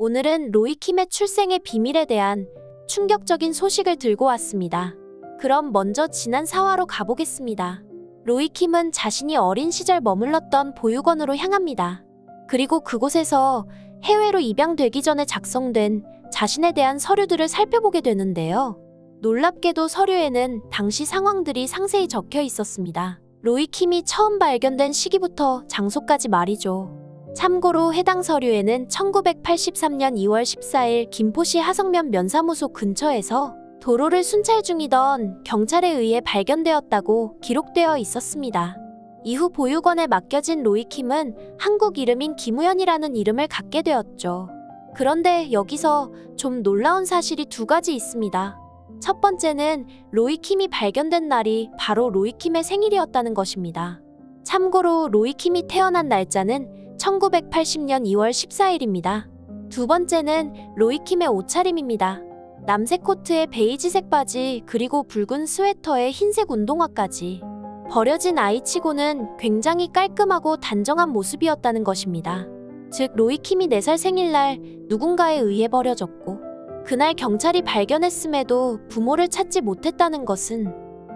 오늘은 로이킴의 출생의 비밀에 대한 충격적인 소식을 들고 왔습니다. 그럼 먼저 지난 4화로 가보겠습니다. 로이킴은 자신이 어린 시절 머물렀던 보육원으로 향합니다. 그리고 그곳에서 해외로 입양되기 전에 작성된 자신에 대한 서류들을 살펴보게 되는데요. 놀랍게도 서류에는 당시 상황들이 상세히 적혀 있었습니다. 로이킴이 처음 발견된 시기부터 장소까지 말이죠. 참고로 해당 서류에는 1983년 2월 14일 김포시 하성면 면사무소 근처에서 도로를 순찰 중이던 경찰에 의해 발견되었다고 기록되어 있었습니다. 이후 보육원에 맡겨진 로이킴은 한국 이름인 김우현이라는 이름을 갖게 되었죠. 그런데 여기서 좀 놀라운 사실이 두 가지 있습니다. 첫 번째는 로이킴이 발견된 날이 바로 로이킴의 생일이었다는 것입니다. 참고로 로이킴이 태어난 날짜는 1980년 2월 14일입니다. 두 번째는 로이킴의 옷차림입니다. 남색 코트에 베이지색 바지 그리고 붉은 스웨터에 흰색 운동화까지. 버려진 아이치고는 굉장히 깔끔하고 단정한 모습이었다는 것입니다. 즉 로이킴이 4살 생일날 누군가에 의해 버려졌고 그날 경찰이 발견했음에도 부모를 찾지 못했다는 것은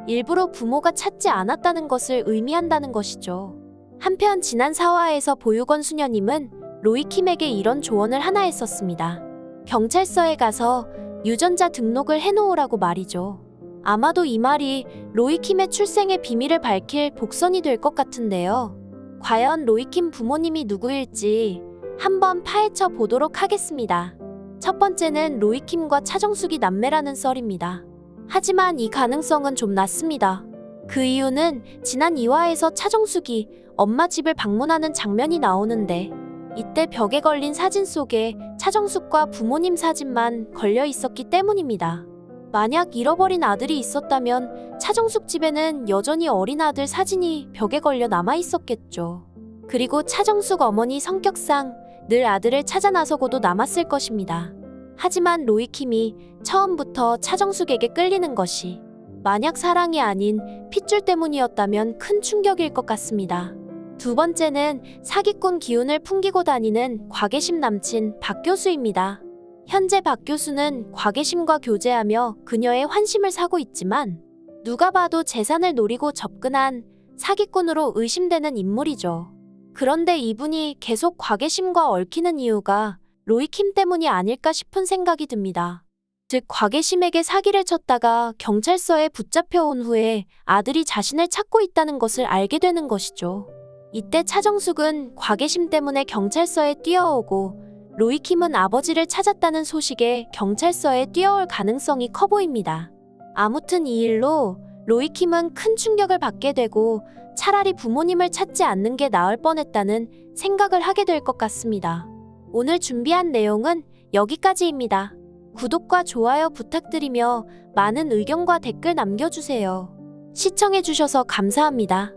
일부러 부모가 찾지 않았다는 것을 의미한다는 것이죠. 한편 지난 4화에서 보육원 수녀님은 로이킴에게 이런 조언을 하나 했었습니다. 경찰서에 가서 유전자 등록을 해놓으라고 말이죠. 아마도 이 말이 로이킴의 출생의 비밀을 밝힐 복선이 될 것 같은데요. 과연 로이킴 부모님이 누구일지 한번 파헤쳐 보도록 하겠습니다. 첫 번째는 로이킴과 차정숙이 남매라는 썰입니다. 하지만 이 가능성은 좀 낮습니다. 그 이유는 지난 2화에서 차정숙이 엄마 집을 방문하는 장면이 나오는데 이때 벽에 걸린 사진 속에 차정숙과 부모님 사진만 걸려 있었기 때문입니다. 만약 잃어버린 아들이 있었다면 차정숙 집에는 여전히 어린 아들 사진이 벽에 걸려 남아 있었겠죠. 그리고 차정숙 어머니 성격상 늘 아들을 찾아 나서고도 남았을 것입니다. 하지만 로이킴이 처음부터 차정숙에게 끌리는 것이 만약 사랑이 아닌 핏줄 때문이었다면 큰 충격일 것 같습니다. 두 번째는 사기꾼 기운을 풍기고 다니는 곽예심 남친 박 교수입니다. 현재 박 교수는 곽예심과 교제하며 그녀의 환심을 사고 있지만 누가 봐도 재산을 노리고 접근한 사기꾼으로 의심되는 인물이죠. 그런데 이분이 계속 곽예심과 얽히는 이유가 로이킴 때문이 아닐까 싶은 생각이 듭니다. 즉 곽예심에게 사기를 쳤다가 경찰서에 붙잡혀온 후에 아들이 자신을 찾고 있다는 것을 알게 되는 것이죠. 이때 차정숙은 곽예심 때문에 경찰서에 뛰어오고 로이킴은 아버지를 찾았다는 소식에 경찰서에 뛰어올 가능성이 커 보입니다. 아무튼 이 일로 로이킴은 큰 충격을 받게 되고 차라리 부모님을 찾지 않는 게 나을 뻔했다는 생각을 하게 될 것 같습니다. 오늘 준비한 내용은 여기까지입니다. 구독과 좋아요 부탁드리며 많은 의견과 댓글 남겨주세요. 시청해주셔서 감사합니다.